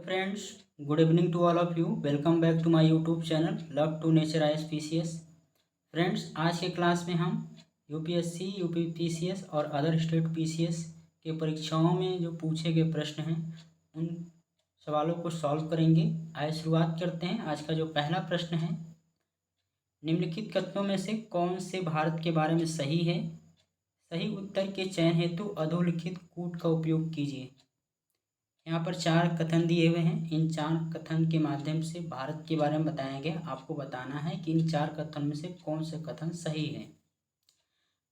friends, good evening to all of you. Welcome back to my YouTube channel Love to Nature ISPCS. Friends, आज के class में हम UPSC, UPPCS और other state PCS के परीक्षाओं में जो पूछे गए प्रश्न हैं उन सवालों को सॉल्व करेंगे। आइए शुरुआत करते हैं। आज का जो पहला प्रश्न है, निम्नलिखित कथनों में से कौन से भारत के बारे में सही है? सही उत्तर के चयन हेतु अधोलिखित कूट का उपयोग कीजिए। यहाँ पर 4 कथन दिए हुए हैं। इन 4 कथन के माध्यम से भारत के बारे में बताया गया। आपको बताना है कि इन 4 कथन में से कौन सा कथन सही है।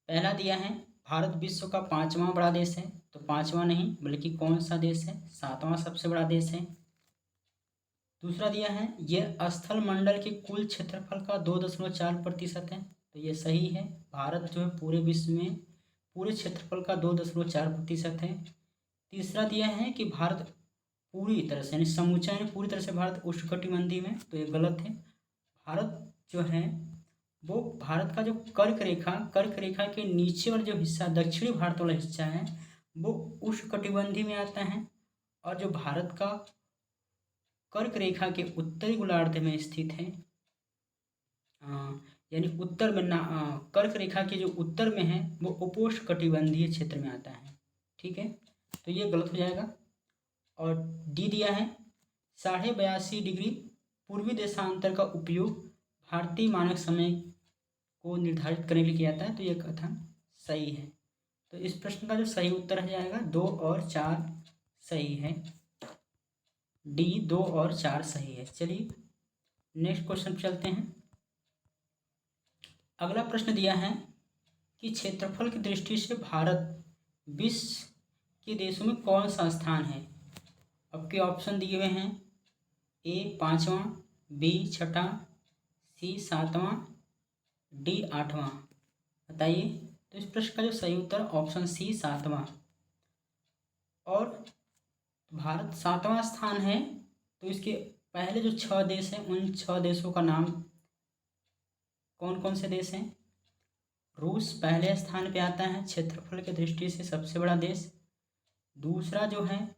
पहला दिया है, भारत विश्व का 5वां बड़ा देश है। तो 5वां नहीं, बल्कि कौन सा देश है? 7वां सबसे बड़ा देश है। दूसरा दिया है, यह स्थल मंडल के कुल क्षेत्रफल का 2.4% है। तो ये सही है। भारत जो है पूरे विश्व में पूरे क्षेत्रफल का 2.4% है। तीसरा दिया है कि भारत पूरी तरह से यानी समूचा यानी पूरी तरह से भारत उष्णकटिबंधीय में। तो ये गलत है। भारत जो है वो भारत का जो कर्क रेखा के नीचे वाला जो हिस्सा, दक्षिणी भारत वाला हिस्सा है, वो उष्णकटिबंधीय में आता है। और जो भारत का कर्क रेखा के उत्तरी गोलार्ध में स्थित है, यानी उत्तर में कर्क रेखा के जो उत्तर में है वो उपोष्णकटिबंधीय क्षेत्र में आता है। ठीक है, तो ये गलत हो जाएगा। और डी दिया है, 82.5 डिग्री पूर्वी देशांतर का उपयोग भारतीय मानक समय को निर्धारित करने के लिए किया जाता है। तो ये कथन सही है। तो इस प्रश्न का जो सही उत्तर हो जाएगा 2 और 4 सही है। डी 2 और 4 सही है। चलिए नेक्स्ट क्वेश्चन पे चलते हैं। अगला प्रश्न दिया है कि क्षेत्रफल की दृष्टि से भारत विश्व के देशों में कौन सा स्थान है? आपके ऑप्शन दिए हुए हैं, ए 5वां, बी 6ठा, सी 7वां, डी 8वां। बताइए। तो इस प्रश्न का जो सही उत्तर ऑप्शन सी 7वां। और भारत 7वां स्थान है। तो इसके पहले जो 6 देश हैं उन 6 देशों का नाम कौन कौन से देश हैं? रूस पहले स्थान पे आता है, क्षेत्रफल की दृष्टि से सबसे बड़ा देश। दूसरा जो है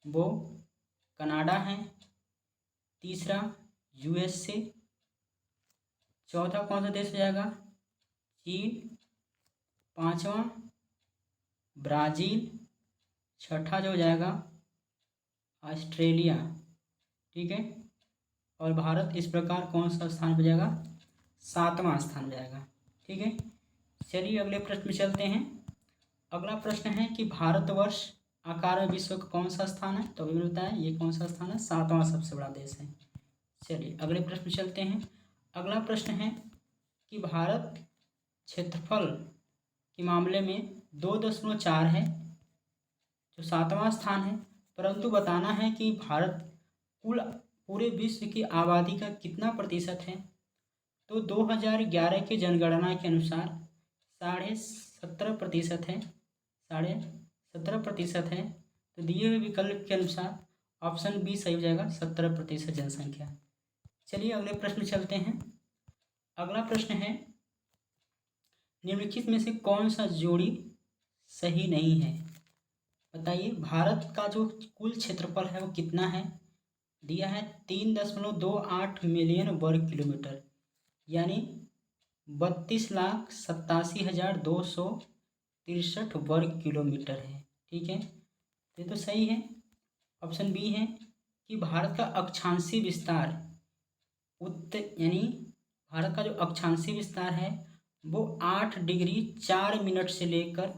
वो कनाडा है। तीसरा यूएसए। चौथा कौन सा देश हो जाएगा? चीन। 5वां ब्राज़ील। 6ठा जो हो जाएगा ऑस्ट्रेलिया। ठीक है, और भारत इस प्रकार कौन सा स्थान पे जाएगा? 7वां स्थान पे जाएगा। ठीक है, चलिए अगले प्रश्न में चलते हैं। अगला प्रश्न है कि भारतवर्ष आकार में विश्व का कौन सा स्थान है? तो अभी मैंने बताया ये कौन सा स्थान है? 7वां सबसे बड़ा देश है। चलिए अगले प्रश्न में चलते हैं। अगला प्रश्न है कि भारत क्षेत्रफल के मामले में 2.4 है, जो 7वां स्थान है। परंतु बताना है कि भारत कुल पूरे विश्व की आबादी का कितना प्रतिशत है? तो 2011 की जनगणना के अनुसार 17.5% है। 17.5% है। तो दिए हुए विकल्प के अनुसार ऑप्शन बी सही हो जाएगा, 17% जनसंख्या। चलिए अगले प्रश्न में चलते हैं। अगला प्रश्न है, निम्नलिखित में से कौन सा जोड़ी सही नहीं है? बताइए। भारत का जो कुल क्षेत्रफल है वो कितना है? दिया है 3.28 मिलियन वर्ग किलोमीटर, यानी 32,87,263 वर्ग किलोमीटर है। ठीक है, ये तो सही है। ऑप्शन बी है कि भारत का अक्षांशीय विस्तार यानी भारत का जो अक्षांशीय विस्तार है वो 8 डिग्री 4 मिनट से लेकर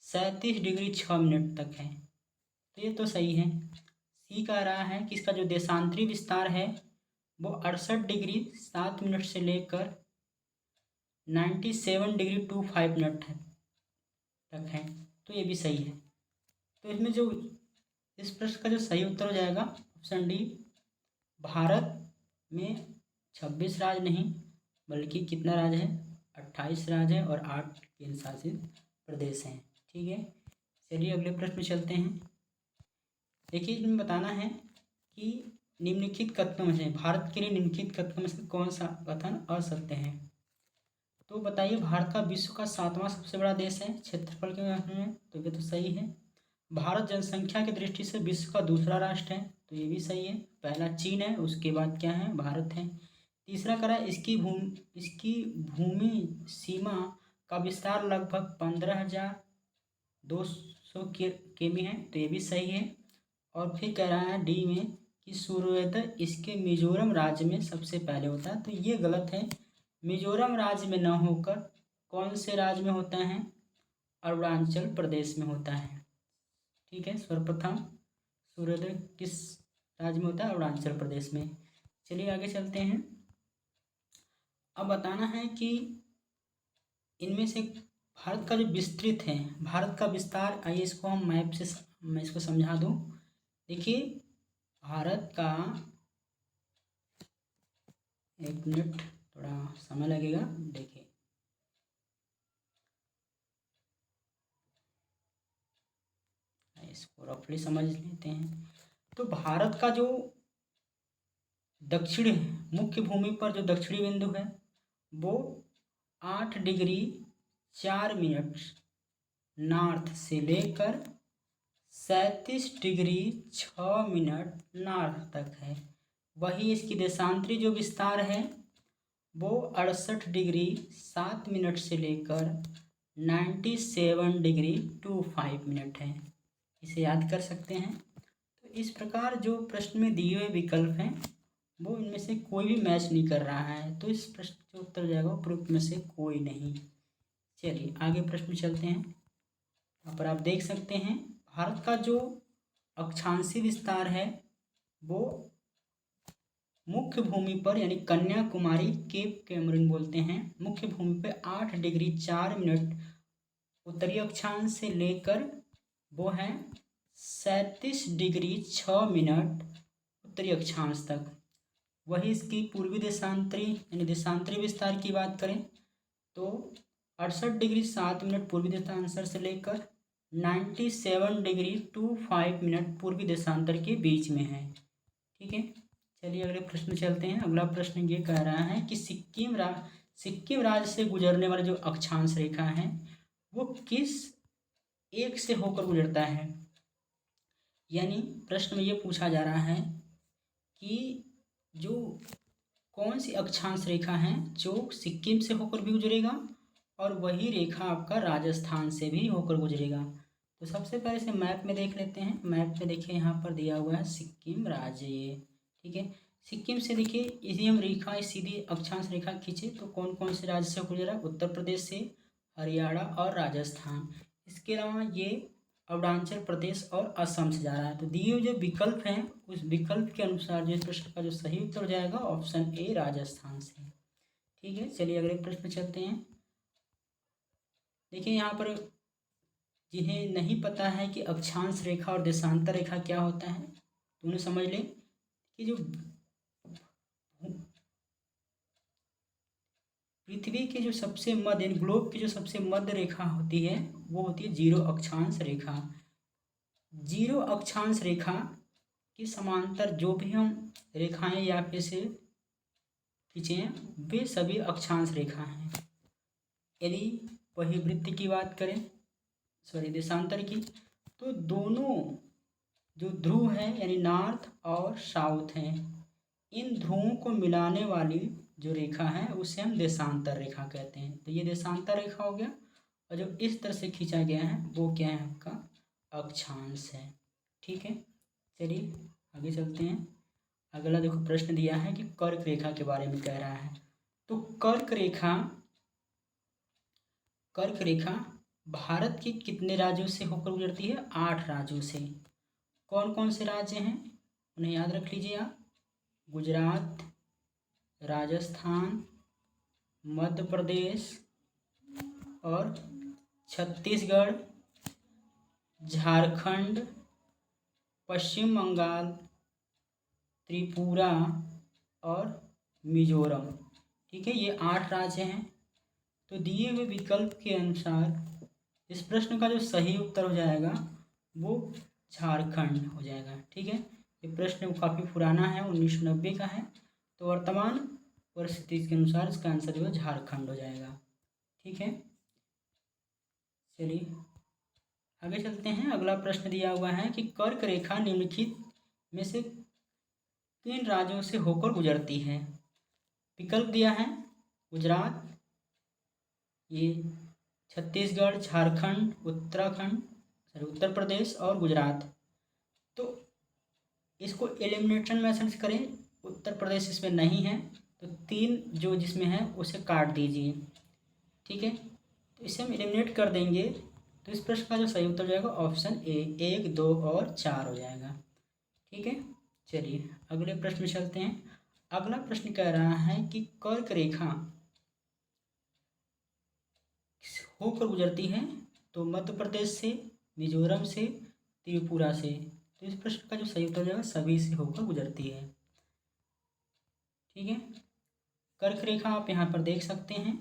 37 डिग्री 6 मिनट तक है। तो ये तो सही है। सी कह रहा है कि इसका जो देशांतरी विस्तार है वो 68 डिग्री 7 मिनट से लेकर 97 डिग्री 25 मिनट तक है। तो ये भी सही है। तो इसमें जो इस प्रश्न का जो सही उत्तर हो जाएगा ऑप्शन डी, भारत में 26 राज्य नहीं बल्कि कितना राज्य है? 28 राज्य है और 8 केंद्र शासित प्रदेश हैं। ठीक है, चलिए अगले प्रश्न में चलते हैं। देखिए इसमें बताना है कि निम्नलिखित कथनों में से भारत के लिए निम्नलिखित कथनों में से कौन सा कथन असत्य है? तो बताइए। भारत का विश्व का 7वां सबसे बड़ा देश है क्षेत्रफल के मामले में। तो ये तो सही है। भारत जनसंख्या की दृष्टि से विश्व का दूसरा राष्ट्र है, तो ये भी सही है। पहला चीन है, उसके बाद क्या है, भारत है। तीसरा करा, इसकी भूमि सीमा का विस्तार लगभग 15,200 किमी है, तो ये भी सही है। और फिर कह रहा है डी में कि सूर्योदय इसके मिजोरम राज्य में सबसे पहले होता है, तो ये गलत है। मिजोरम राज्य में न होकर कौन से राज्य में होता है, अरुणाचल प्रदेश में होता है। ठीक है, सर्वप्रथम सूर्योदय किस राज्य में होता है, अरुणाचल प्रदेश में। चलिए आगे चलते हैं। अब बताना है कि इनमें से भारत का जो विस्तृत है, भारत का विस्तार, आइए इसको हम मैप से मैं इसको समझा दूँ। देखिए भारत का, एक मिनट थोड़ा समय लगेगा, देखिए इसको रफली समझ लेते हैं। तो भारत का जो दक्षिण मुख्य भूमि पर जो दक्षिणी बिंदु है वो 8 डिग्री 4 मिनट नॉर्थ से लेकर 37 डिग्री 6 मिनट नॉर्थ तक है। वही इसकी देशांतरी जो विस्तार है वो 68 डिग्री 7 मिनट से लेकर 97 डिग्री 25 मिनट है। इसे याद कर सकते हैं। तो इस प्रकार जो प्रश्न में दिए हुए विकल्प हैं वो इनमें से कोई भी मैच नहीं कर रहा है, तो इस प्रश्न का उत्तर हो जाएगा उपरोक्त में से कोई नहीं। चलिए आगे प्रश्न चलते हैं। यहाँ पर आप देख सकते हैं भारत का जो अक्षांशीय विस्तार है वो मुख्य भूमि पर, यानी कन्याकुमारी, केप कैमरून बोलते हैं, मुख्य भूमि पर 8 डिग्री 4 मिनट उत्तरी अक्षांश से लेकर वो है 37 डिग्री 6 मिनट उत्तरी अक्षांश तक। वही इसकी पूर्वी देशांतरी यानी देशांतरी विस्तार की बात करें तो 68 डिग्री 7 मिनट पूर्वी देशांतर से लेकर 97 डिग्री 25 मिनट पूर्वी देशांतर के बीच में है। ठीक है, चलिए अगले प्रश्न चलते हैं। अगला प्रश्न ये कह रहा है कि सिक्किम राज्य से गुजरने वाला जो अक्षांश रेखा है वो किस एक से होकर गुजरता है। यानी प्रश्न में ये पूछा जा रहा है कि जो कौन सी अक्षांश रेखा है जो सिक्किम से होकर भी गुजरेगा और वही रेखा आपका राजस्थान से भी होकर गुजरेगा। तो सबसे पहले इसे मैप में देख लेते हैं। मैप में देखिए यहाँ पर दिया हुआ है सिक्किम राज्य ये। ठीक है, सिक्किम से देखिए इसी हम रेखा सीधी अक्षांश रेखा खींचे तो कौन कौन से राज्य से गुजरा, उत्तर प्रदेश से, हरियाणा और राजस्थान। इसके अलावा ये अरुणाचल प्रदेश और असम से जा रहा है। तो दिए हुए जो विकल्प हैं उस विकल्प के अनुसार जो प्रश्न का जो सही उत्तर हो जाएगा ऑप्शन ए राजस्थान से। ठीक है, चलिए अगले प्रश्न पे चलते हैं। देखिए यहाँ पर जिन्हें नहीं पता है कि अक्षांश रेखा और देशांतर रेखा क्या होता है तो उन्हें समझ लें कि जो पृथ्वी के जो सबसे मध्य ग्लोब की जो सबसे मध्य रेखा होती है वो होती है जीरो अक्षांश रेखा। जीरो अक्षांश रेखा के समांतर जो भी हम रेखाएं या फिर से खींचे वे सभी अक्षांश रेखा हैं। यदि वही वृत्त की बात करें, देशांतर की, तो दोनों जो ध्रुव है यानी नॉर्थ और साउथ हैं, इन ध्रुवों को मिलाने वाली जो रेखा है उसे हम देशांतर रेखा कहते हैं। तो ये देशांतर रेखा हो गया और जो इस तरह से खींचा गया है वो क्या है, आपका अक्षांश है। ठीक है, चलिए आगे चलते हैं। अगला देखो प्रश्न दिया है कि कर्क रेखा के बारे में कह रहा है। तो कर्क रेखा भारत के कितने राज्यों से होकर गुजरती है, 8 राज्यों से। कौन कौन से राज्य हैं उन्हें याद रख लीजिए आप, गुजरात, राजस्थान, मध्य प्रदेश और छत्तीसगढ़, झारखंड, पश्चिम बंगाल, त्रिपुरा और मिजोरम। ठीक है, ये 8 राज्य हैं। तो दिए हुए विकल्प के अनुसार इस प्रश्न का जो सही उत्तर हो जाएगा वो झारखंड हो जाएगा। ठीक है, ये प्रश्न काफ़ी पुराना है, 1990 का है। तो वर्तमान परिस्थिति के अनुसार इसका आंसर जो है झारखंड हो जाएगा। ठीक है, चलिए आगे चलते हैं। अगला प्रश्न दिया हुआ है कि कर्क रेखा निम्नलिखित में से किन राज्यों से होकर गुजरती है। विकल्प दिया है गुजरात, ये छत्तीसगढ़, झारखंड, उत्तर प्रदेश और गुजरात। तो इसको एलिमिनेशन मेथड से करें, उत्तर प्रदेश इसमें नहीं है तो 3 जो जिसमें है उसे काट दीजिए। ठीक है, तो इसे हम एलिमिनेट कर देंगे। तो इस प्रश्न का जो सही उत्तर हो जाएगा ऑप्शन ए, 1, 2 और 4 हो जाएगा। ठीक है, चलिए अगले प्रश्न में चलते हैं। अगला प्रश्न कह रहा है कि कर्क रेखा होकर गुजरती है तो मध्य प्रदेश से, मिजोरम से, त्रिपुरा से। तो इस प्रश्न का जो सही उत्तर हो जाएगा सभी से होकर गुजरती है। ठीक है, कर्क रेखा आप यहाँ पर देख सकते हैं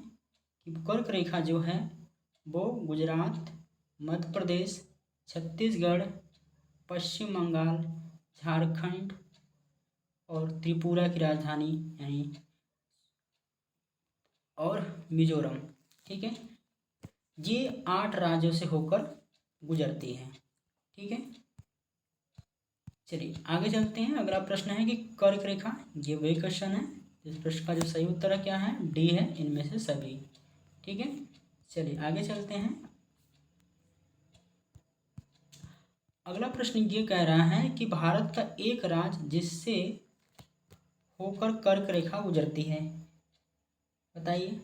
कि कर्क रेखा जो है वो गुजरात, मध्य प्रदेश, छत्तीसगढ़, पश्चिम बंगाल, झारखंड और त्रिपुरा की राजधानी यानी और मिजोरम। ठीक है, ये 8 राज्यों से होकर गुजरती है। ठीक है, चलिए आगे चलते हैं। अगला प्रश्न है कि कर्क रेखा, ये वही क्वेश्चन है। इस प्रश्न का जो सही उत्तर है क्या है, डी है, इनमें से सभी। ठीक है, चलिए आगे चलते हैं। अगला प्रश्न ये कह रहा है कि भारत का एक राज्य जिससे होकर कर्क रेखा गुजरती है, बताइए।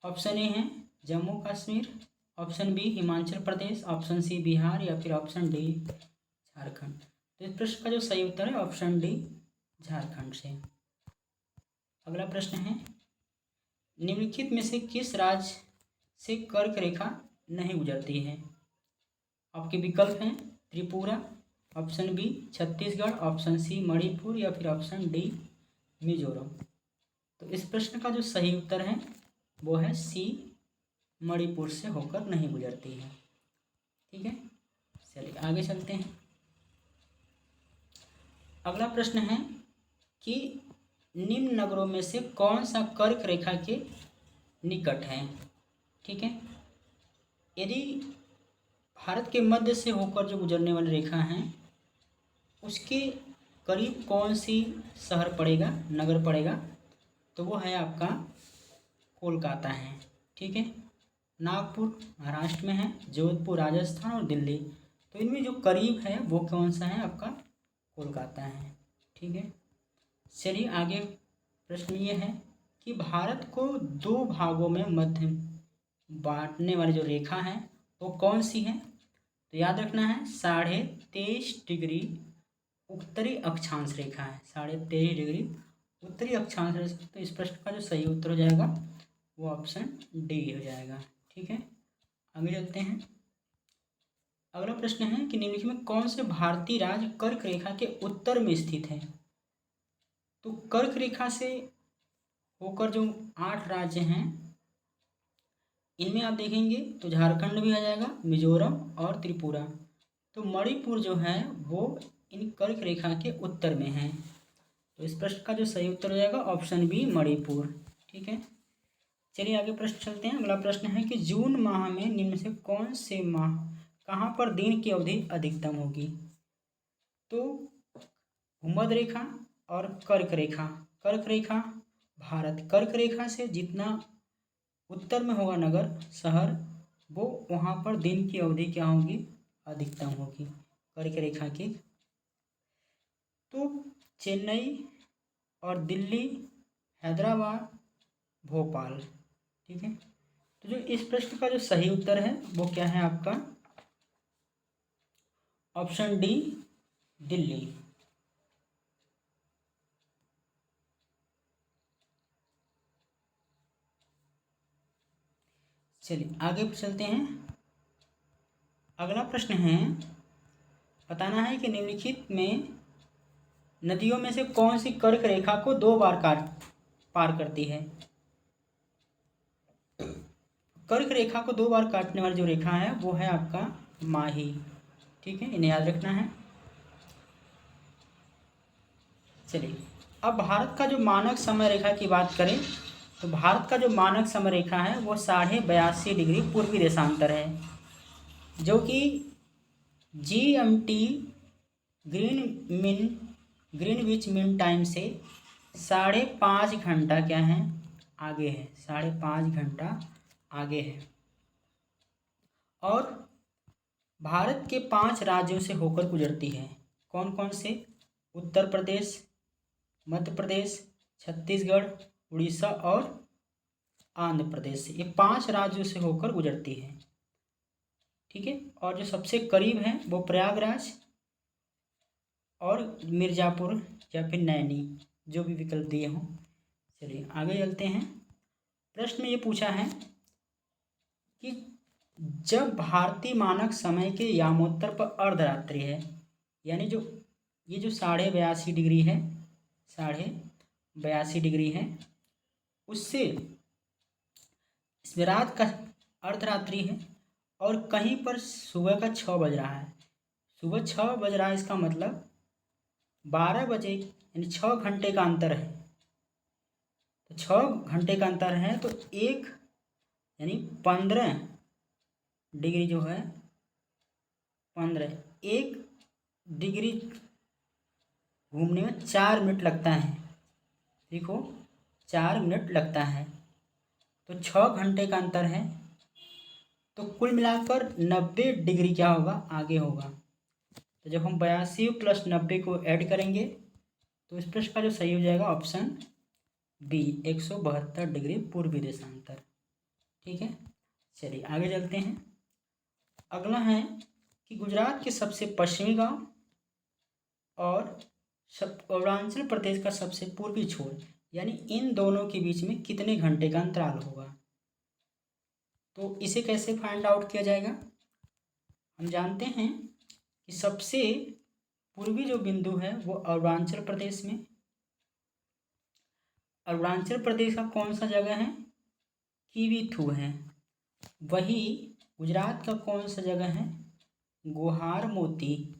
ऑप्शन ए है Jammu Kashmir, option B Himachal Pradesh, option C Bihar या फिर ऑप्शन डी झारखंड। तो इस प्रश्न का जो सही उत्तर है ऑप्शन डी झारखंड से। अगला प्रश्न है निम्नलिखित में से किस राज्य से कर्क रेखा नहीं गुजरती है। आपके विकल्प हैं Tripura, option B Chhattisgarh, option C Manipur या फिर ऑप्शन डी मिजोरम। तो इस प्रश्न का जो सही उत्तर है वो है सी, मणिपुर से होकर नहीं गुजरती है। ठीक है, चलिए आगे चलते हैं। अगला प्रश्न है कि निम्न नगरों में से कौन सा कर्क रेखा के निकट है। ठीक है, यदि भारत के मध्य से होकर जो गुजरने वाली रेखा है उसके करीब कौन सी शहर पड़ेगा, नगर पड़ेगा, तो वो है आपका कोलकाता है। ठीक है, नागपुर महाराष्ट्र में है, जोधपुर राजस्थान और दिल्ली। तो इनमें जो करीब है वो कौन सा है, आपका कोलकाता है। ठीक है, चलिए आगे प्रश्न ये है कि भारत को 2 भागों में मध्य बांटने वाली जो रेखा है वो कौन सी है। तो याद रखना है 23.5 डिग्री उत्तरी अक्षांश रेखा है, 23.5 डिग्री उत्तरी अक्षांश रेखा। तो इस प्रश्न का जो सही उत्तर हो जाएगा वो ऑप्शन डी हो जाएगा। ठीक है, आगे चलते हैं। अगला प्रश्न है कि निम्नलिखित में कौन से भारतीय राज्य कर्क रेखा के उत्तर में स्थित है। तो कर्क रेखा से होकर जो 8 राज्य हैं इनमें आप देखेंगे तो झारखंड भी आ जाएगा, मिजोरम और त्रिपुरा। तो मणिपुर जो है वो इन कर्क रेखा के उत्तर में है। तो इस प्रश्न का जो सही उत्तर हो जाएगा ऑप्शन बी मणिपुर। ठीक है, चलिए आगे प्रश्न चलते हैं। अगला प्रश्न है कि जून माह में निम्न से कौन से माह कहाँ पर दिन की अवधि अधिकतम होगी। तो भूमध्य रेखा और कर्क रेखा। कर्क रेखा भारत, कर्क रेखा से जितना उत्तर में होगा नगर शहर वो वहाँ पर दिन की अवधि क्या होगी, अधिकतम होगी कर्क रेखा की। तो चेन्नई और दिल्ली, हैदराबाद, भोपाल। ठीक है, तो जो इस प्रश्न का जो सही उत्तर है वो क्या है आपका ऑप्शन डी दिल्ली। चलिए आगे चलते हैं। अगला प्रश्न है बताना है कि निम्नलिखित में नदियों में से कौन सी कर्क रेखा को 2 बार पार करती है। कर्क रेखा को 2 बार काटने वाली जो रेखा है वो है आपका माही। ठीक है, इन्हें याद रखना है। चलिए अब भारत का जो मानक समय रेखा की बात करें तो भारत का जो मानक समय रेखा है वो 82.5 डिग्री पूर्वी देशांतर है। जो कि GMT ग्रीनविच मीन टाइम से 5.5 घंटा क्या है, आगे है, 5.5 घंटा आगे है। और भारत के 5 राज्यों से होकर गुजरती है। कौन कौन से? उत्तर प्रदेश, मध्य प्रदेश, छत्तीसगढ़, उड़ीसा और आंध्र प्रदेश से। ये 5 राज्यों से होकर गुजरती है, ठीक है। और जो सबसे करीब है वो प्रयागराज और मिर्ज़ापुर या फिर नैनी, जो भी विकल्प दिए हों। चलिए आगे चलते हैं। प्रश्न में ये पूछा है कि जब भारतीय मानक समय के यामोत्तर पर अर्धरात्रि है, यानी जो ये जो 82.5 डिग्री है, 82.5 डिग्री है, उससे इसमें रात का अर्धरात्रि है और कहीं पर सुबह का 6 बज रहा है। सुबह 6 बज रहा है, इसका मतलब 12 बजे, यानी 6 घंटे का अंतर है। तो 6 घंटे का अंतर है तो एक यानी 15 डिग्री जो है, 1 डिग्री घूमने में 4 मिनट लगता है। देखो 4 मिनट लगता है, तो 6 घंटे का अंतर है, तो कुल मिलाकर 90 डिग्री क्या होगा, आगे होगा। तो जब हम 82 + 90 को ऐड करेंगे तो इस प्रश्न का जो सही हो जाएगा ऑप्शन बी, 172 डिग्री पूर्वी देशांतर, ठीक है। चलिए आगे चलते हैं। अगला है कि गुजरात के सबसे पश्चिमी गांव और अरुणाचल प्रदेश का सबसे पूर्वी छोर, यानी इन दोनों के बीच में कितने घंटे का अंतराल होगा। तो इसे कैसे फाइंड आउट किया जाएगा? हम जानते हैं कि सबसे पूर्वी जो बिंदु है वो अरुणाचल प्रदेश में, अरुणाचल प्रदेश का कौन सा जगह है, किवीथू है। वही गुजरात का कौन सा जगह है, गुहार मोती।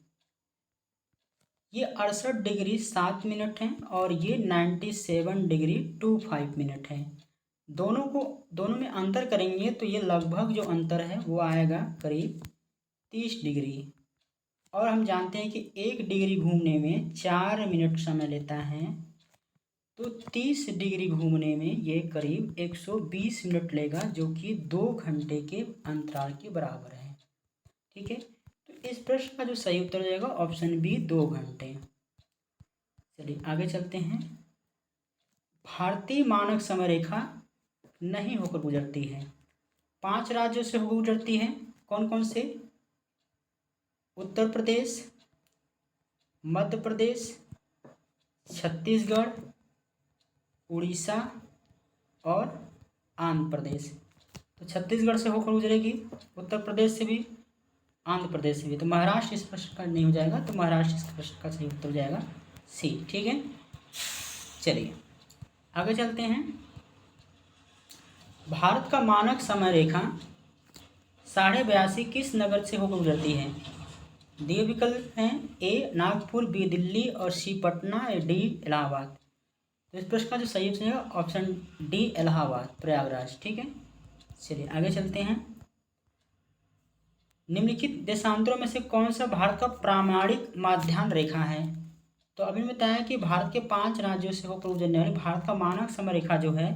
ये 68 डिग्री 7 मिनट है और ये 97 डिग्री 25 मिनट है। दोनों में अंतर करेंगे तो ये लगभग जो अंतर है वो आएगा करीब 30 डिग्री। और हम जानते हैं कि 1 डिग्री घूमने में 4 मिनट समय लेता है, तो 30 डिग्री घूमने में ये करीब 120 मिनट लेगा, जो कि 2 घंटे के अंतराल के बराबर है, ठीक है। तो इस प्रश्न का जो सही उत्तर हो जाएगा ऑप्शन बी, 2 घंटे। चलिए आगे चलते हैं। भारतीय मानक समय रेखा नहीं होकर गुजरती है, 5 राज्यों से होकर गुजरती है। कौन कौन से? उत्तर प्रदेश, मध्य प्रदेश, छत्तीसगढ़, उड़ीसा और आंध्र प्रदेश। तो छत्तीसगढ़ से होकर गुजरेगी, उत्तर प्रदेश से भी, आंध्र प्रदेश से भी। तो महाराष्ट्र इस प्रश्न का नहीं हो जाएगा, तो महाराष्ट्र इस प्रश्न का सही उत्तर हो जाएगा सी, ठीक है। चलिए आगे चलते हैं। भारत का मानक समय रेखा 82.5 किस नगर से होकर गुजरती है? दिए विकल्प हैं ए नागपुर, बी दिल्ली और सी पटना, डी इलाहाबाद। तो इस प्रश्न का जो सही उत्तर है ऑप्शन डी, इलाहाबाद, प्रयागराज, ठीक है। चलिए आगे चलते हैं। निम्नलिखित देशांतरों में से कौन सा भारत का प्रामाणिक माध्याह्न रेखा है? तो अभी बताया कि भारत के 5 राज्यों से होकर गुजरने वाली भारत का मानक समय रेखा जो है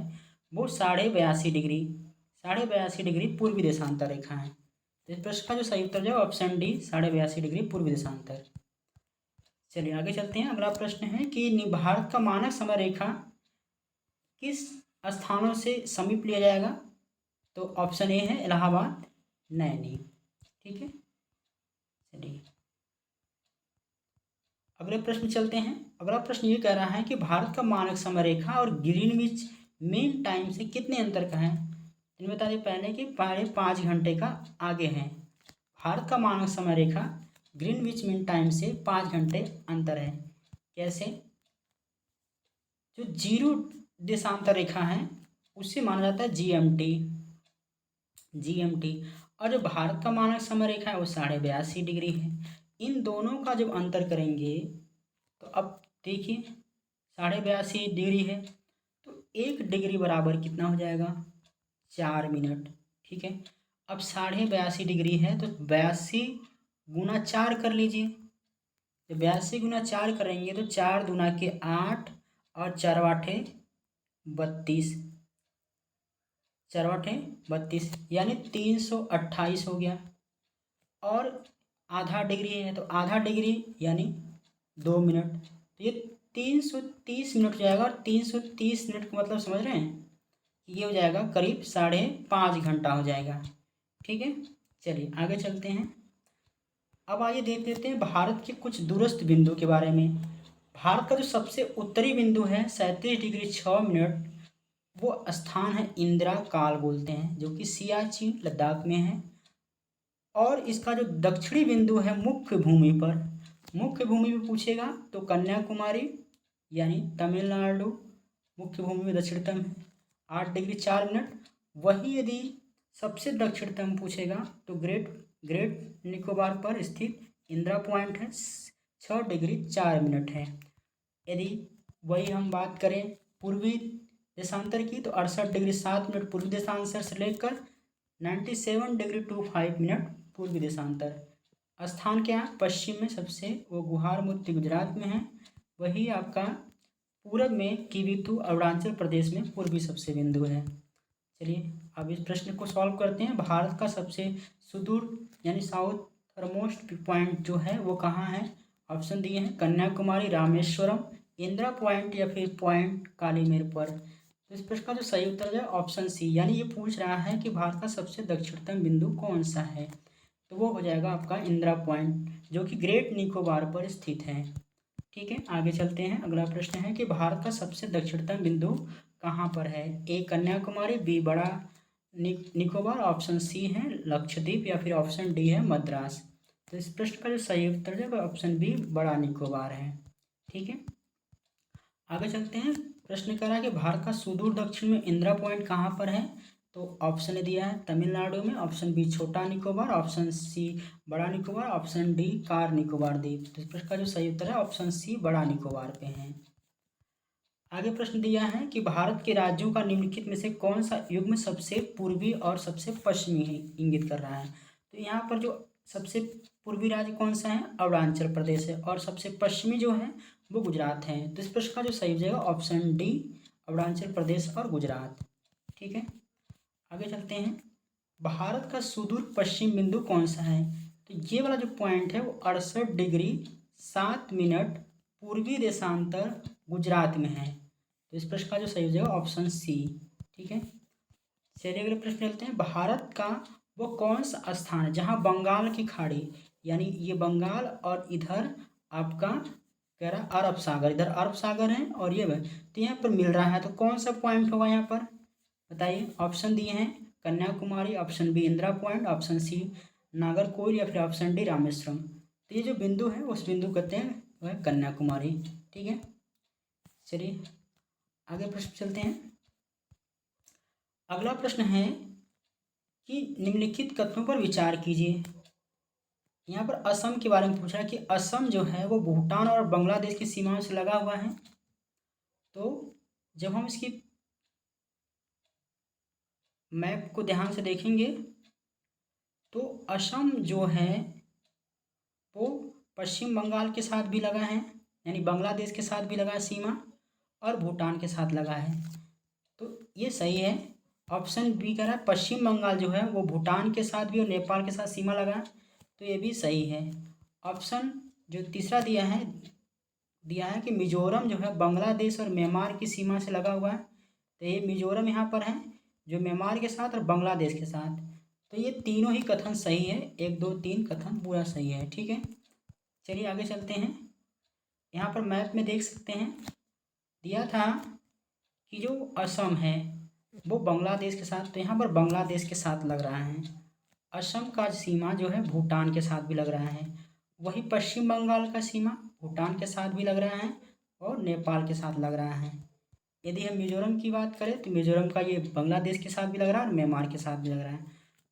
वो 82.5 डिग्री पूर्वी देशांतर रेखा है। तो इस प्रश्न का जो सही उत्तर है ऑप्शन डी, 82.5 डिग्री पूर्वी देशांतर। चलिए आगे चलते हैं। अगला प्रश्न है कि भारत का मानक समय रेखा किस स्थानों से समीप लिया जाएगा? तो ऑप्शन ए है इलाहाबाद, नैनी, ठीक है। चलिए अगले प्रश्न चलते हैं। अगला प्रश्न ये कह रहा है कि भारत का मानक समय रेखा और ग्रीनविच मीन टाइम से कितने अंतर का है? इन्हें बता दें पहले कि 5.5 घंटे का आगे है। भारत का मानक समय रेखा ग्रीनविच मीन टाइम से 5 घंटे अंतर है। कैसे? जो 0 देशांतर रेखा है उससे माना जाता है जीएमटी। और जो भारत का मानक समय रेखा है वो 82.5 डिग्री है। इन दोनों का जब अंतर करेंगे तो अब देखिए 82.5 डिग्री है, तो 1 डिग्री बराबर कितना हो जाएगा? 4 मिनट, ठीक है। अब 82.5 डिग्री है तो 82 × 4 कर लीजिए। तो 82 × 4 करेंगे तो 4 दूना के 8 और 4 आठे 32, 4 आठे 32 यानी 328 हो गया। और आधा डिग्री है तो आधा डिग्री यानी 2 मिनट, तो ये 330 मिनट हो जाएगा। और 330 मिनट का मतलब समझ रहे हैं, ये हो जाएगा करीब 5.5 घंटा हो जाएगा। ठीक है, चलिए आगे चलते हैं। अब आइए देख लेते हैं भारत के कुछ दूरस्थ बिंदु के बारे में। भारत का जो सबसे उत्तरी बिंदु है 37 डिग्री 6 मिनट, वो स्थान है इंदिरा काल बोलते हैं, जो कि सियाचिन लद्दाख में है। और इसका जो दक्षिणी बिंदु है मुख्य भूमि पर, मुख्य भूमि में पूछेगा तो कन्याकुमारी यानी तमिलनाडु मुख्य भूमि में दक्षिणतम है, 8 डिग्री 4 मिनट। वही यदि सबसे दक्षिणतम पूछेगा तो ग्रेट निकोबार पर स्थित इंदिरा पॉइंट है, 6 डिग्री 4 मिनट है। यदि वही हम बात करें पूर्वी देशांतर की तो 68 डिग्री 7 मिनट पूर्वी देशांतर से लेकर 97 डिग्री 25 मिनट पूर्वी देशांतर। स्थान क्या है पश्चिम में सबसे, वो गुहार मूर्ति गुजरात में है। वही आपका पूरब में किवितु अरुणाचल प्रदेश में पूर्वी सबसे बिंदु है। चलिए अब इस प्रश्न को सॉल्व करते हैं। भारत का सबसे सुदूर यानी साउथरमोस्ट पॉइंट जो है वो कहाँ है? ऑप्शन दिए हैं कन्याकुमारी, रामेश्वरम, इंदिरा पॉइंट या फिर पॉइंट कालीमेर पर। तो इस प्रश्न का जो सही उत्तर है ऑप्शन सी, यानी ये पूछ रहा है कि भारत का सबसे दक्षिणतम बिंदु कौन सा है, तो वो हो जाएगा आपका इंदिरा पॉइंट, जो कि ग्रेट निकोबार पर स्थित है। ठीक है, आगे चलते हैं। अगला प्रश्न है कि भारत का सबसे दक्षिणतम बिंदु कहाँ पर है? ए कन्याकुमारी, बी बड़ा निकोबार, ऑप्शन सी है लक्षद्वीप या फिर ऑप्शन डी है मद्रास। तो इस प्रश्न का जो सही उत्तर है वह ऑप्शन बी बड़ा निकोबार है। ठीक है, आगे चलते हैं। प्रश्न कह रहा है कि भारत का सुदूर दक्षिण में इंदिरा पॉइंट कहाँ पर है? तो ऑप्शन दिया है तमिलनाडु में, ऑप्शन बी छोटा निकोबार, ऑप्शन सी बड़ा Nicobar, option D car Nicobar द्वीप। तो इस प्रश्न का जो सही उत्तर है ऑप्शन सी बड़ा निकोबार पे है। आगे प्रश्न दिया है कि भारत के राज्यों का निम्नलिखित में से कौन सा युग्म सबसे पूर्वी और सबसे पश्चिमी है इंगित कर रहा है? तो यहाँ पर जो सबसे पूर्वी राज्य कौन सा है? अरुणाचल प्रदेश है, और सबसे पश्चिमी जो है वो गुजरात है। तो इस प्रश्न का जो सही हो जाएगा ऑप्शन डी अरुणाचल प्रदेश और गुजरात। ठीक है, आगे चलते हैं। भारत का सुदूर पश्चिम बिंदु कौन सा है? तो ये वाला जो पॉइंट है वो 68 डिग्री 7 मिनट पूर्वी देशांतर गुजरात में है। तो इस प्रश्न का जो सही हो जाएगा ऑप्शन सी। ठीक है, चलिए अगले प्रश्न चलते हैं। भारत का वो कौन सा स्थान है जहाँ बंगाल की खाड़ी, यानी ये बंगाल और इधर आपका कह रहा अरब सागर, इधर अरब सागर है और ये तो यहाँ पर मिल रहा है, तो कौन सा पॉइंट होगा यहाँ पर बताइए? ऑप्शन दिए हैं Kanyakumari, option B Indira point, option C Nagercoil या फिर ऑप्शन डी रामेश्वरम। तो ये जो बिंदु है उस बिंदु कहते हैं वह है कन्याकुमारी। ठीक है, चलिए आगे प्रश्न चलते हैं। अगला प्रश्न है कि निम्नलिखित कथनों पर विचार कीजिए। यहाँ पर असम के बारे में पूछा है कि असम जो है वो भूटान और बांग्लादेश की सीमाओं से लगा हुआ है। तो जब हम इसकी मैप को ध्यान से देखेंगे तो असम जो है वो पश्चिम बंगाल के साथ भी लगा है, यानी बांग्लादेश के साथ भी लगा है सीमा, और भूटान के साथ लगा है। तो ये सही है। ऑप्शन बी कह रहा है पश्चिम बंगाल जो है वो भूटान के साथ भी और नेपाल के साथ सीमा लगा है, तो ये भी सही है। ऑप्शन जो तीसरा दिया है कि मिजोरम जो है बांग्लादेश और म्यांमार की सीमा से लगा हुआ है, तो ये मिजोरम यहाँ पर है जो म्यांमार के साथ और बांग्लादेश के साथ। तो ये तीनों ही कथन सही है, 1 2 3 कथन पूरा सही है। ठीक है, चलिए आगे चलते हैं। यहाँ पर मैप में देख सकते हैं दिया था कि जो असम है वो बांग्लादेश के साथ, तो यहाँ पर बांग्लादेश के साथ लग रहा है। असम का सीमा जो है भूटान के साथ भी लग रहा है। वही पश्चिम बंगाल का सीमा भूटान के साथ भी लग रहा है और नेपाल के साथ लग रहा है। यदि हम मिजोरम की बात करें तो मिजोरम का ये बांग्लादेश के साथ भी लग रहा है और म्यांमार के साथ भी लग रहा है।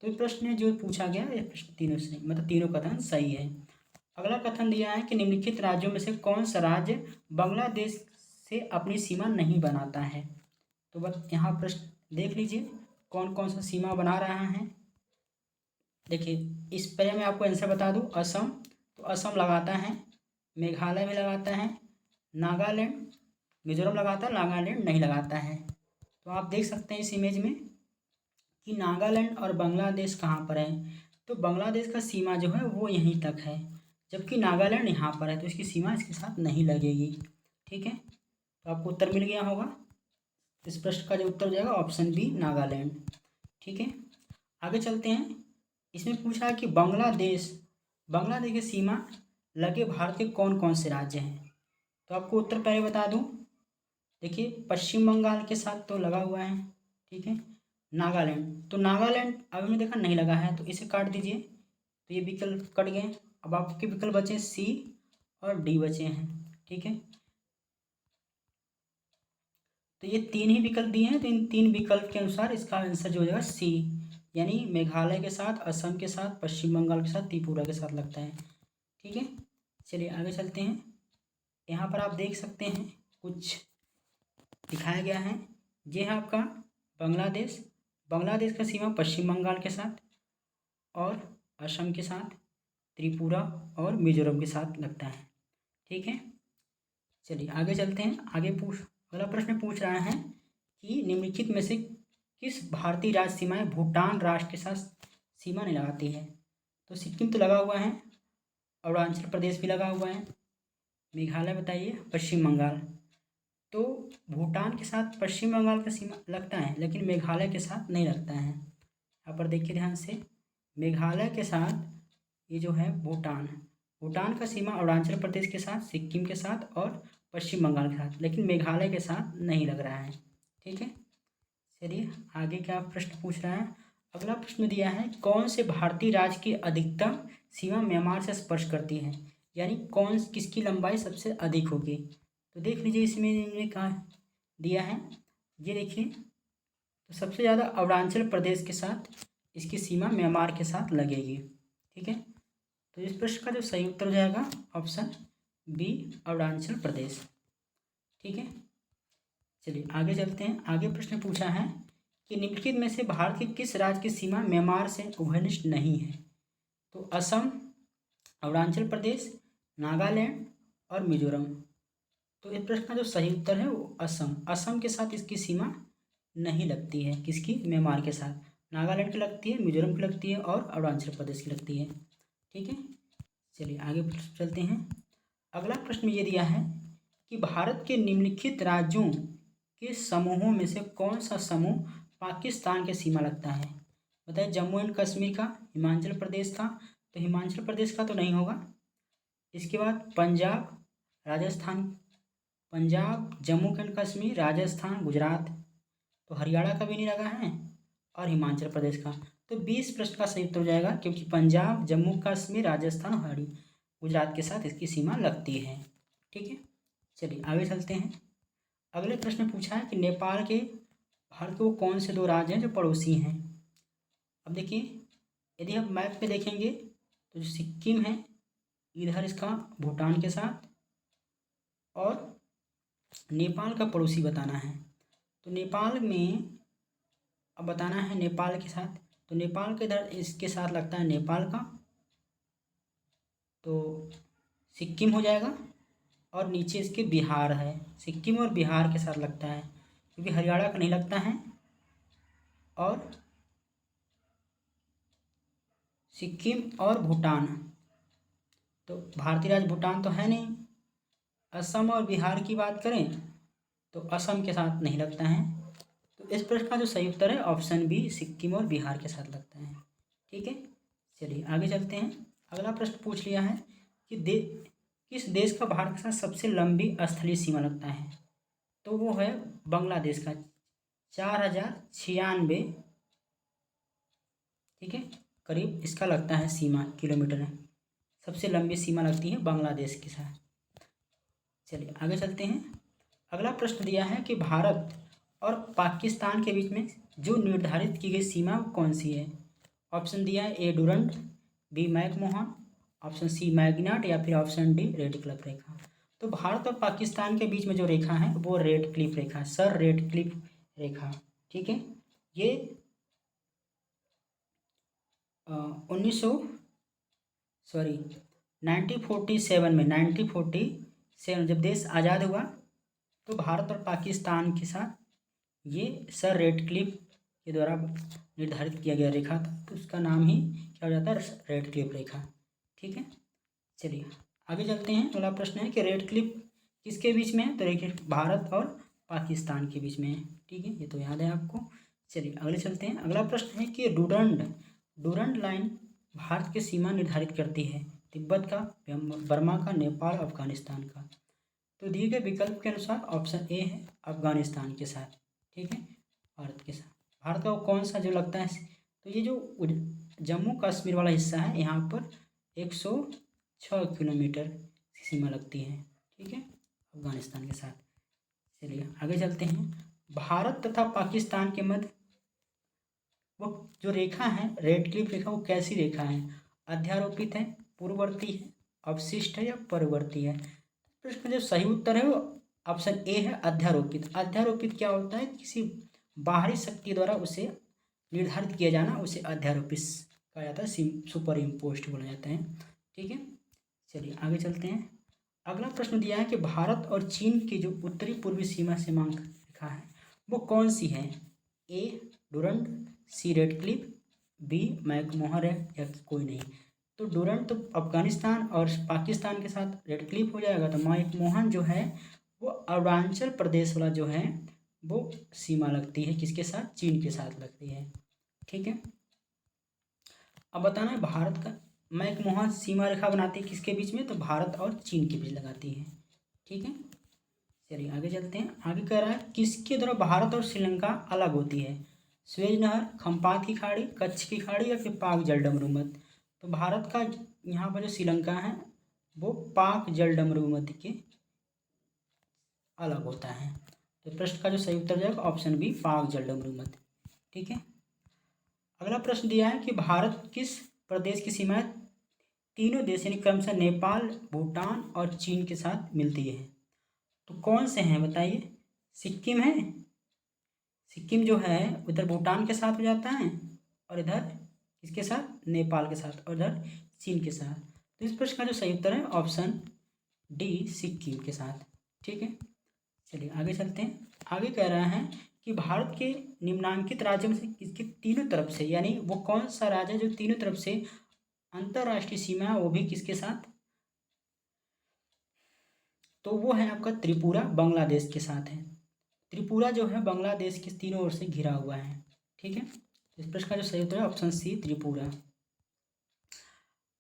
तो ये प्रश्न जो पूछा गया ये प्रश्न तीनों सही, मतलब तीनों कथन सही है। अगला कथन दिया है कि निम्नलिखित राज्यों में से कौन सा राज्य बांग्लादेश से अपनी सीमा नहीं बनाता है? तो बस यहाँ प्रश्न देख लीजिए कौन कौन सा सीमा बना रहा है। देखिए इस पर मैं आपको आंसर बता दूं, असम, तो असम लगाता है, मेघालय भी लगाता है, नागालैंड, मिजोरम लगाता है, नागालैंड नहीं लगाता है। तो आप देख सकते हैं इस इमेज में कि नागालैंड और बांग्लादेश कहाँ पर है। तो बांग्लादेश का सीमा जो है वो यहीं तक है, जबकि नागालैंड यहाँ पर है, तो इसकी सीमा इसके साथ नहीं लगेगी। ठीक है, तो आपको उत्तर मिल गया होगा। इस प्रश्न का जो उत्तर हो जाएगा ऑप्शन बी, नागालैंड। ठीक है, आगे चलते हैं। इसमें पूछा है कि बांग्लादेश बांग्लादेश की सीमा लगे भारत के कौन कौन से राज्य हैं। तो आपको उत्तर पहले बता दूं। देखिए पश्चिम बंगाल के साथ तो लगा हुआ है। ठीक है, नागालैंड, तो नागालैंड अभी में देखा नहीं लगा है, तो इसे काट दीजिए, तो ये विकल्प कट गए। अब आपके विकल्प बचे सी और डी बचे हैं। ठीक है, तो ये तीन ही विकल्प दिए हैं, तो इन तीन विकल्प के अनुसार इसका आंसर जो हो जाएगा सी, यानी मेघालय के साथ, असम के साथ, पश्चिम बंगाल के साथ, त्रिपुरा के साथ लगता है। ठीक है, चलिए आगे चलते हैं। यहाँ पर आप देख सकते हैं कुछ दिखाया गया है। ये है आपका बांग्लादेश। बांग्लादेश का सीमा पश्चिम बंगाल के साथ और असम के साथ, त्रिपुरा और मिजोरम के साथ लगता है। ठीक है, चलिए आगे चलते हैं। अगला प्रश्न पूछ रहा है कि निम्नलिखित में से किस भारतीय राज्य सीमाएं भूटान राष्ट्र के साथ सीमा नहीं लगाती है। तो सिक्किम तो लगा हुआ है, अरुणाचल प्रदेश भी लगा हुआ है, मेघालय बताइए, पश्चिम बंगाल। तो भूटान के साथ पश्चिम बंगाल का सीमा लगता है, लेकिन मेघालय के साथ नहीं लगता है। यहाँ पर देखिए ध्यान से, मेघालय के साथ ये जो है भूटान, भूटान का सीमा अरुणाचल प्रदेश के साथ, सिक्किम के साथ और पश्चिम बंगाल के साथ, लेकिन मेघालय के साथ नहीं लग रहा है। ठीक है, चलिए आगे क्या प्रश्न पूछ रहा है। अगला प्रश्न दिया है, कौन से भारतीय राज्य की अधिकतम सीमा म्यांमार से स्पर्श करती है, यानी किसकी लंबाई सबसे अधिक होगी। तो देख लीजिए इसमें इन्होंने कहा दिया है, ये देखिए, तो सबसे ज़्यादा अरुणाचल प्रदेश के साथ इसकी सीमा म्यांमार के साथ लगेगी। ठीक है, तो इस प्रश्न का जो सही उत्तर हो जाएगा ऑप्शन बी, अरुणाचल प्रदेश। ठीक है, चलिए आगे चलते हैं। आगे प्रश्न पूछा है कि निम्नलिखित में से भारत के किस राज्य की सीमा म्यांमार से उभयनिष्ठ नहीं है। तो असम, अरुणाचल प्रदेश, नागालैंड और मिजोरम। तो इस प्रश्न का जो सही उत्तर है वो असम के साथ इसकी सीमा नहीं लगती है, किसकी, म्यांमार के साथ। नागालैंड की लगती है, मिजोरम की लगती है और अरुणाचल प्रदेश की लगती है। ठीक है, चलिए आगे चलते हैं। अगला प्रश्न ये दिया है कि भारत के निम्नलिखित राज्यों के समूहों में से कौन सा समूह पाकिस्तान के सीमा लगता है। बताइए, जम्मू एंड कश्मीर का, हिमाचल प्रदेश का, तो हिमाचल प्रदेश का तो नहीं होगा। इसके बाद पंजाब, राजस्थान, पंजाब, जम्मू एंड कश्मीर, राजस्थान, गुजरात, तो हरियाणा का भी नहीं लगा है और हिमाचल प्रदेश का। तो 20 प्रश्न का सही उत्तर हो जाएगा, क्योंकि पंजाब, जम्मू कश्मीर, राजस्थान, गुजरात के साथ इसकी सीमा लगती है। ठीक है, चलिए आगे चलते हैं। अगले प्रश्न पूछा है कि नेपाल के भारत के वो कौन से दो राज्य हैं जो पड़ोसी हैं। अब देखिए, यदि आप मैप पे देखेंगे तो जो सिक्किम है इधर इसका भूटान के साथ, और नेपाल का पड़ोसी बताना है। तो नेपाल में अब बताना है नेपाल के साथ, तो नेपाल के इधर इसके साथ लगता है नेपाल का, तो सिक्किम हो जाएगा, और नीचे इसके बिहार है, सिक्किम और बिहार के साथ लगता है, क्योंकि हरियाणा का नहीं लगता है। और सिक्किम और भूटान, तो भारतीय राज्य भूटान तो है नहीं। असम और बिहार की बात करें तो असम के साथ नहीं लगता है। तो इस प्रश्न का जो सही उत्तर है ऑप्शन बी, सिक्किम और बिहार के साथ लगता है। ठीक है, चलिए आगे चलते हैं। अगला प्रश्न पूछ लिया है कि किस देश का भारत के साथ सबसे लंबी स्थलीय सीमा लगता है। तो वो है बांग्लादेश का, 4096, ठीक है, करीब इसका लगता है सीमा, किलोमीटर है, सबसे लंबी सीमा लगती है बांग्लादेश के साथ। चलिए आगे चलते हैं। अगला प्रश्न दिया है कि भारत और पाकिस्तान के बीच में जो निर्धारित की गई सीमा कौन सी है। ऑप्शन दिया है A Durand, B McMahon, option C मैग्नाट या फिर ऑप्शन डी रेड क्लिफ रेखा। तो भारत और पाकिस्तान के बीच में जो रेखा है वो रेड क्लिफ रेखा, सर रेड क्लिफ रेखा। ठीक है, ये 1947 जब देश आज़ाद हुआ तो भारत और पाकिस्तान के साथ ये सर रेडक्लिफ के द्वारा निर्धारित किया गया रेखा था, तो उसका नाम ही क्या हो जाता है, रेडक्लिफ रेखा। ठीक है, चलिए आगे चलते हैं। अगला प्रश्न है कि रेडक्लिफ किसके बीच में है, तो देखिए भारत और पाकिस्तान के बीच में है। ठीक है, ये तो याद है आपको। चलिए अगले चलते हैं। अगला प्रश्न है कि डूरंड लाइन भारत की सीमा निर्धारित करती है, तिब्बत का, बर्मा का, नेपाल, अफगानिस्तान का। तो दिए गए विकल्प के अनुसार ऑप्शन ए है अफगानिस्तान के साथ। ठीक है, भारत के साथ। भारत का वो कौन सा जो लगता है, तो ये जो जम्मू कश्मीर वाला हिस्सा है, यहाँ पर 106 किलोमीटर की सीमा लगती है। ठीक है, अफगानिस्तान के साथ। चलिए आगे चलते हैं। भारत तथा पाकिस्तान के मध्य वो जो रेखा है, रेडक्लिफ रेखा, वो कैसी रेखा है, अध्यारोपित है, पूर्ववर्ती है, अवशिष्ट है या परवर्ती है। तो इसका जो सही उत्तर है वो ऑप्शन ए है अध्यारोपित। अध्यारोपित क्या होता है, किसी बाहरी शक्ति द्वारा उसे निर्धारित किया जाना, उसे अध्यारोपित कहा जाता है, सुपर इम्पोज्ड बोला जाता है। ठीक है, चलिए आगे चलते हैं। अगला प्रश्न दिया है कि भारत और चीन की जो उत्तरी पूर्वी सीमा सीमांक रेखा है वो कौन सी है, ए डूरंड, सी रेडक्लिफ, बी मैकमोहन है या कोई नहीं। तो डूरंड तो अफगानिस्तान और पाकिस्तान के साथ रेडक्लिफ हो जाएगा, तो मैकमोहन जो है वो अरुणाचल प्रदेश वाला जो है वो सीमा लगती है, किसके साथ, चीन के साथ लगती है। ठीक है, अब बताना है भारत का मैकमोहन सीमा रेखा बनाती है किसके बीच में, तो भारत और चीन के बीच लगाती है। ठीक है, चलिए आगे चलते हैं। आगे कह रहा है किसके द्वारा भारत और श्रीलंका अलग होती है, स्वेज नहर, खम्पात की खाड़ी, कच्छ की खाड़ी या फिर पाक जलडमरूमत। तो भारत का यहाँ पर जो श्रीलंका है वो पाक जलडमरूमत के अलग होता है। तो प्रश्न का जो सही उत्तर जाएगा ऑप्शन बी पाक जलडमरूमत। ठीक है, अगला प्रश्न दिया है कि भारत किस प्रदेश की सीमाएं तीनों देश यानी क्रमशः नेपाल, भूटान और चीन के साथ मिलती है। तो कौन से हैं बताइए, सिक्किम है, सिक्किम जो है उधर भूटान के साथ हो जाता है और इधर किसके साथ, नेपाल के साथ, और इधर चीन के साथ। तो इस प्रश्न का जो सही उत्तर है ऑप्शन डी सिक्किम के साथ। ठीक है, चलिए आगे चलते हैं। आगे कह रहा है कि भारत के निम्नांकित राज्यों में से किसके तीनों तरफ से, यानी वो कौन सा राज्य है जो तीनों तरफ से अंतर्राष्ट्रीय सीमा है, वो भी किसके साथ, तो वो है आपका त्रिपुरा बांग्लादेश के साथ है। त्रिपुरा जो है बांग्लादेश के तीनों ओर से घिरा हुआ है। ठीक है, इस प्रश्न का जो सही उत्तर है ऑप्शन सी त्रिपुरा।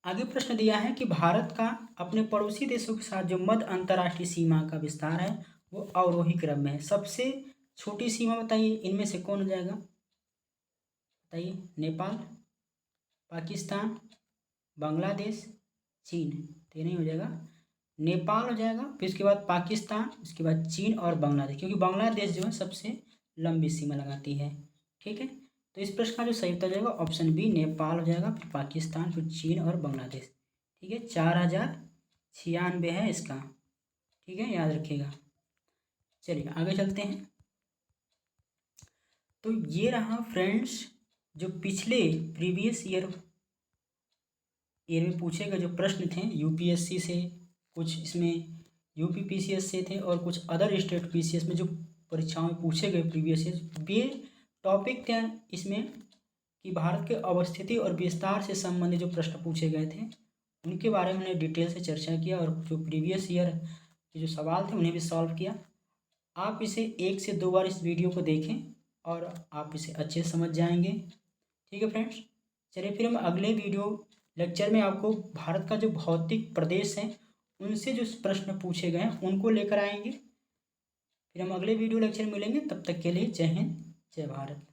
आगे प्रश्न दिया है कि भारत का अपने पड़ोसी देशों के साथ जो मध्य अंतर्राष्ट्रीय सीमा का विस्तार है वो अवरोही क्रम में है। सबसे छोटी सीमा बताइए, इनमें से कौन हो जाएगा, बताइए, नेपाल, पाकिस्तान, बांग्लादेश, चीन। तो ये नहीं हो जाएगा, नेपाल हो जाएगा, फिर उसके बाद पाकिस्तान, उसके बाद चीन और बांग्लादेश, क्योंकि बांग्लादेश जो है सबसे लंबी सीमा लगाती है। ठीक है, तो इस प्रश्न का जो सही उत्तर जाएगा ऑप्शन बी नेपाल हो जाएगा, फिर पाकिस्तान, फिर चीन और बांग्लादेश। ठीक है, 4096 है इसका। ठीक है, याद रखिएगा। चलिए आगे चलते हैं। तो ये रहा फ्रेंड्स जो पिछले प्रीवियस ईयर में पूछे गए जो प्रश्न थे यूपीएससी से, कुछ इसमें यूपी पीसीएस से थे और कुछ अदर स्टेट पीसीएस में जो परीक्षाओं में पूछे गए प्रीवियस ईयर, ये टॉपिक थे इसमें कि भारत के अवस्थिति और विस्तार से संबंधित जो प्रश्न पूछे गए थे उनके बारे में हमने डिटेल से चर्चा किया और जो प्रीवियस ईयर के जो सवाल थे उन्हें भी सॉल्व किया। आप इसे 1 से 2 बार इस वीडियो को देखें और आप इसे अच्छे से समझ जाएंगे। ठीक है फ्रेंड्स, चलिए फिर हम अगले वीडियो लेक्चर में आपको भारत का जो भौतिक प्रदेश है उनसे जो प्रश्न पूछे गए हैं उनको लेकर आएंगे। फिर हम अगले वीडियो लेक्चर में मिलेंगे, तब तक के लिए जय हिंद, जय भारत।